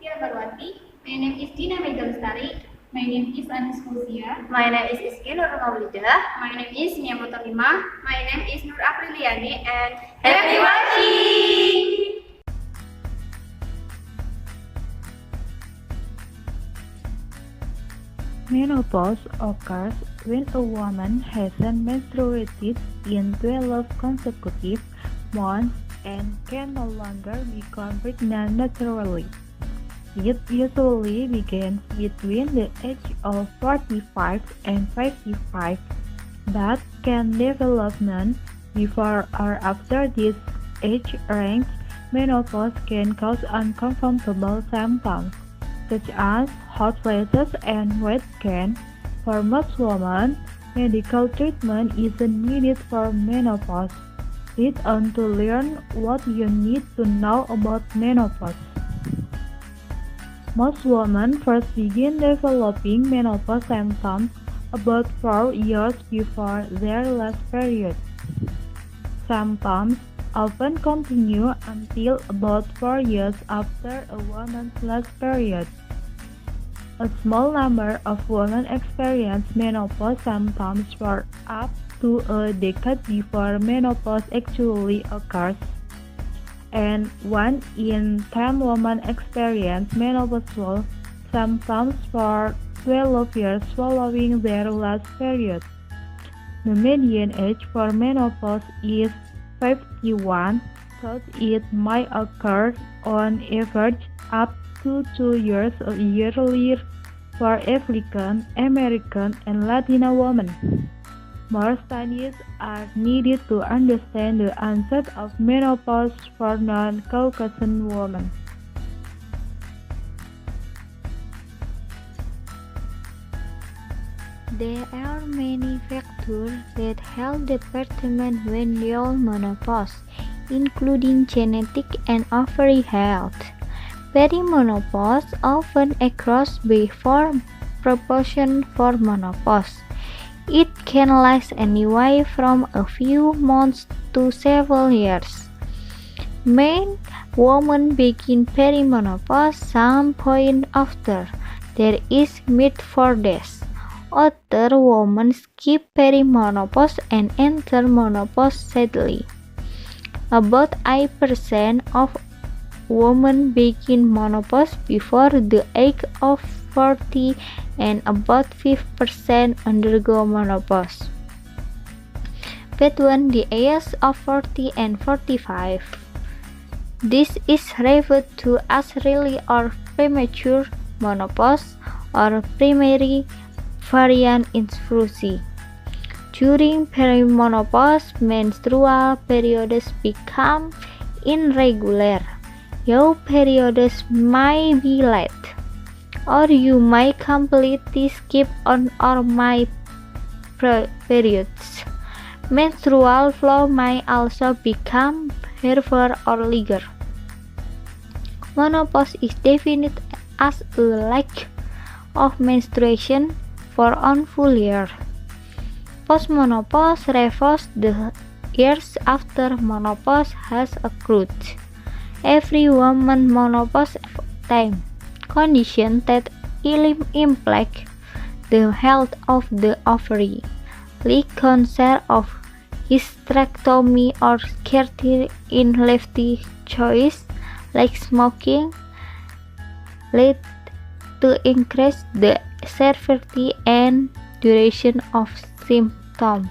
Barwati. My name is Dina Megalestari. My name is Anis Fauzia. My name is Iski Nur Maulida. My name is Miyamoto Lima. My name is Nur Apriliani and happy watching! Menopause occurs when a woman hasn't menstruated in 12 consecutive months and can no longer become pregnant naturally. It usually begins between the age of 45 and 55, but can develop before or after this age range. Menopause can cause uncomfortable symptoms, such as hot flashes and weight gain. For most women, medical treatment isn't needed for menopause. Read on to learn what you need to know about menopause. Most women first begin developing menopause symptoms about 4 years before their last period. Symptoms often continue until about 4 years after a woman's last period. A small number of women experience menopause symptoms for up to a decade before menopause actually occurs, and 1 in 10 women experience menopausal symptoms for 12 years following their last period. The median age for menopause is 51, thus it might occur on average up to 2 years earlier for African, American, and Latino women. More studies are needed to understand the onset of menopause for non-Caucasian women. There are many factors that help determine when you're menopause, including genetic and ovary health. Perimenopause often occurs before preparation for menopause. It can last anywhere from a few months to several years. Many women begin perimenopause some point after there is mid-40s. Other women skip perimenopause and enter menopause sadly. About 8% of women begin menopause before the age of 40 and about 5% undergo menopause between the ages of 40 and 45. This is referred to as early or premature menopause or primary variant infancy. During perimenopause, menstrual periods become irregular. Your periods might be late, or you might completely skip on or miss periods. Menstrual flow might also become heavier or lighter. Menopause is defined as a lack of menstruation for one full year. Postmenopause refers the years after menopause has occurred. Every woman menopause time condition that impact the health of the ovary, like cancer of hysterectomy or surgery in lifestyle choice like smoking, lead to increase the severity and duration of symptoms.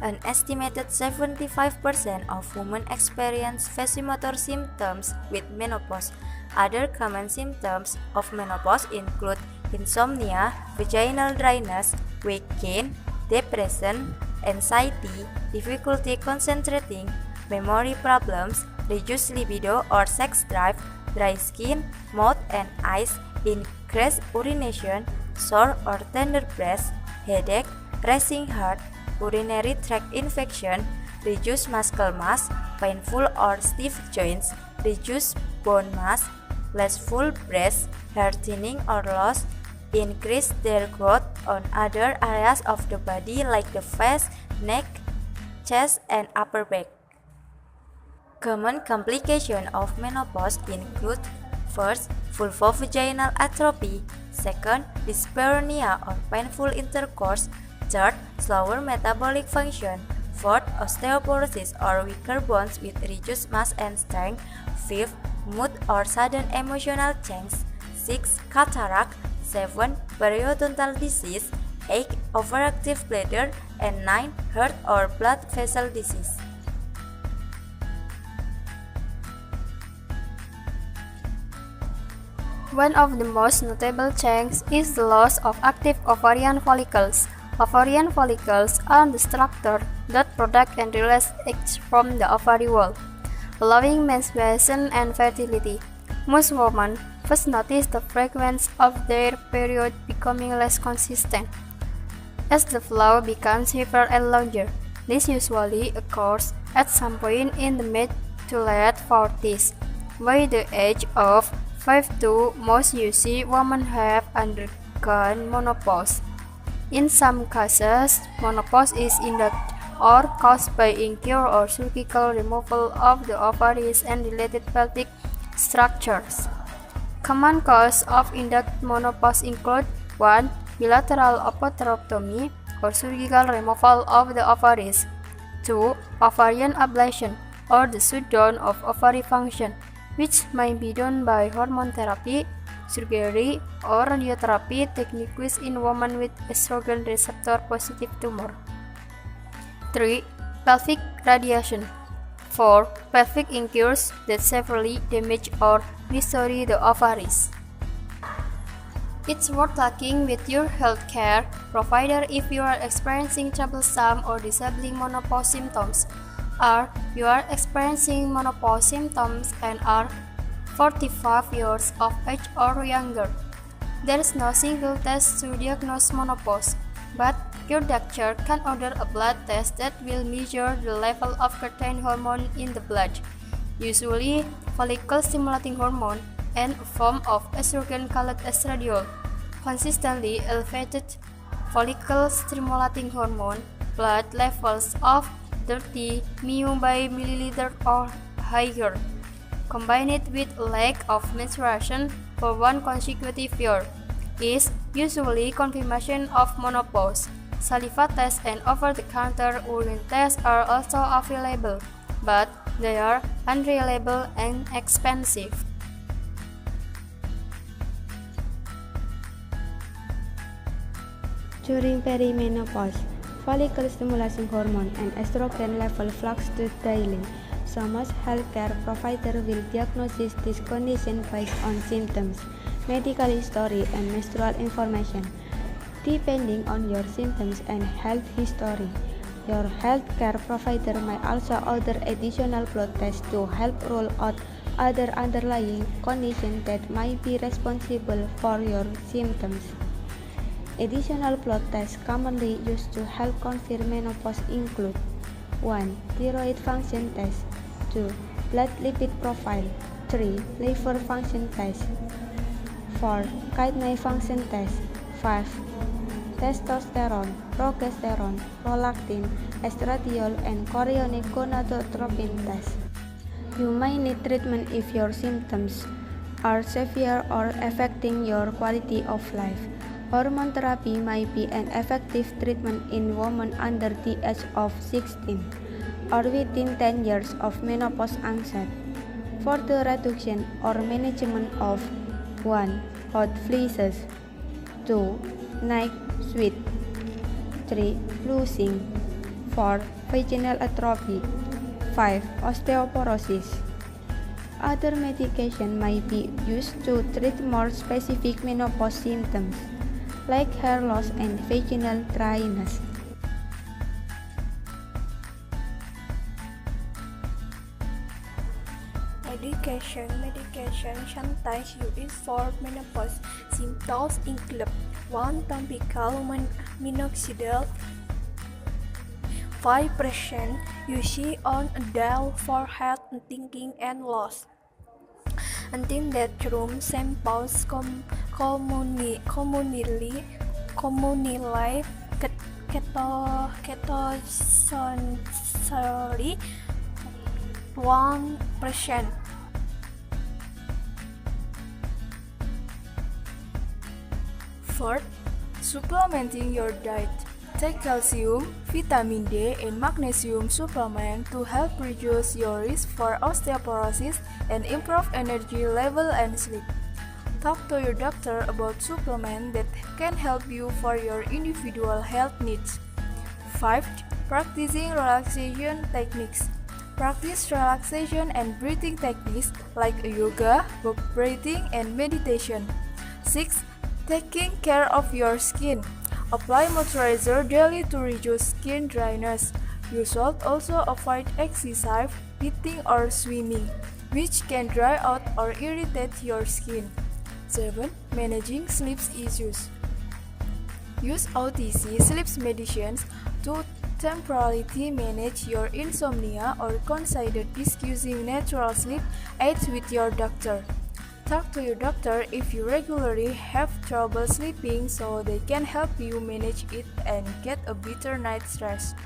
An estimated 75% of women experience vasomotor symptoms with menopause. Other common symptoms of menopause include insomnia, vaginal dryness, weight gain, depression, anxiety, difficulty concentrating, memory problems, reduced libido or sex drive, dry skin, mouth and eyes, increased urination, sore or tender breast, headache, racing heart, urinary tract infection, reduced muscle mass, painful or stiff joints, reduced bone mass, less full breasts, hair thinning or loss, increase their growth on other areas of the body like the face, neck, chest, and upper back. Common complications of menopause include: first, vulvovaginal atrophy; second, dyspareunia or painful intercourse; third, slower metabolic function; fourth, osteoporosis or weaker bones with reduced mass and strength; fifth, mood or sudden emotional change; sixth, cataract; seventh, periodontal disease; eighth, overactive bladder; and ninth, heart or blood vessel disease. One of the most notable changes is the loss of active ovarian follicles. Ovarian follicles are the structure that protect and release eggs from the ovary wall, allowing menstruation and fertility. Most women first notice the frequency of their period becoming less consistent as the flow becomes heavier and longer. This usually occurs at some point in the mid to late 40s. By the age of 52, most UC women have undergone menopause. In some cases, menopause is induced or caused by incurable or surgical removal of the ovaries and related pelvic structures. Common causes of induced menopause include: 1. Bilateral oophorectomy or surgical removal of the ovaries; 2. Ovarian ablation or the shutdown of ovary function, which may be done by hormone therapy, surgery, or radiotherapy techniques in women with estrogen receptor positive tumor. 3. Pelvic radiation. 4. Pelvic incurs that severely damage or destroy the ovaries. It's worth talking with your healthcare provider if you are experiencing troublesome or disabling menopause symptoms, or you are experiencing menopause symptoms and are 45 years of age or younger. There is no single test to diagnose menopause, but your doctor can order a blood test that will measure the level of certain hormone in the blood, usually follicle-stimulating hormone and a form of estrogen called estradiol. Consistently elevated follicle-stimulating hormone blood levels of 30 μ by milliliter or higher, combined with a lack of menstruation for one consecutive year, is usually confirmation of menopause. Saliva tests and over-the-counter urine tests are also available, but they are unreliable and expensive. During perimenopause, follicle-stimulating hormone and estrogen level fluctuate daily, so most healthcare providers will diagnose this condition based on symptoms, medical history, and menstrual information. Depending on your symptoms and health history, your healthcare provider may also order additional blood tests to help rule out other underlying conditions that might be responsible for your symptoms. Additional blood tests commonly used to help confirm menopause include: 1. Thyroid function test; 2. Blood lipid profile; 3. Liver function test; 4. kidney function test; 5. Testosterone, progesterone, prolactin, estradiol, and chorionic gonadotropin test. You may need treatment if your symptoms are severe or affecting your quality of life. Hormone therapy may be an effective treatment in women under the age of 16 or within 10 years of menopause onset for the reduction or management of: 1. Hot flashes; 2. Night sweat; 3. flushing; 4. vaginal atrophy; 5. osteoporosis. Other medication may be used to treat more specific menopause symptoms, like hair loss and vaginal dryness. Medication sometimes used for menopause symptoms include: 1. Topical minoxidil 5% used on adult for head thinning and loss. Until that room samples commonly ketozonically 1%. Fourth, supplementing your diet. Take calcium, vitamin D, and magnesium supplement to help reduce your risk for osteoporosis and improve energy level and sleep. Talk to your doctor about supplements that can help you for your individual health needs. 5. Practicing relaxation techniques. Practice relaxation and breathing techniques like yoga, box breathing, and meditation. 6. Taking care of your skin. Apply moisturizer daily to reduce skin dryness. You should also avoid excessive eating or swimming, which can dry out or irritate your skin. 7. Managing sleep issues. Use OTC sleep medicines to temporarily manage your insomnia or consider discussing natural sleep aids with your doctor. Talk to your doctor if you regularly have trouble sleeping so they can help you manage it and get a better night's rest.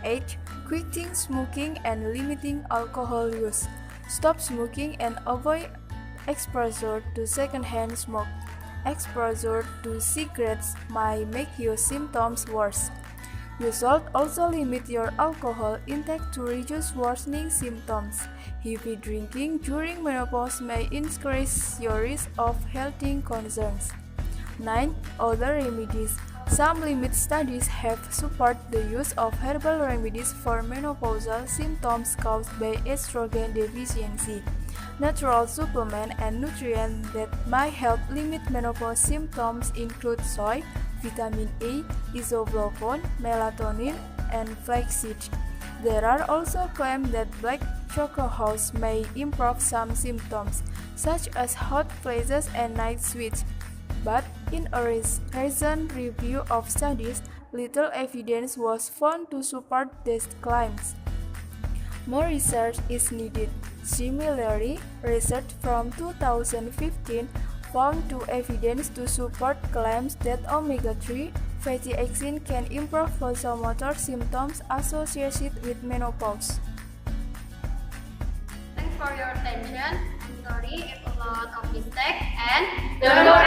8. Quitting smoking and limiting alcohol use. Stop smoking and avoid exposure to secondhand smoke. Exposure to cigarettes might make your symptoms worse. You should also limit your alcohol intake to reduce worsening symptoms. Heavy drinking during menopause may increase your risk of health concerns. 9. Other remedies. Some limited studies have supported the use of herbal remedies for menopausal symptoms caused by estrogen deficiency. Natural supplements and nutrients that might help limit menopause symptoms include soy, vitamin A, isoflavone, melatonin, and flaxseed. There are also claims that black chocolate may improve some symptoms, such as hot flashes and night sweats. But in a recent review of studies, little evidence was found to support these claims. More research is needed. Similarly, research from 2015 found two evidence to support claims that omega-3 fatty acids can improve vasomotor symptoms associated with menopause. Thanks for your attention. I'm sorry if a lot of mistakes and don't worry.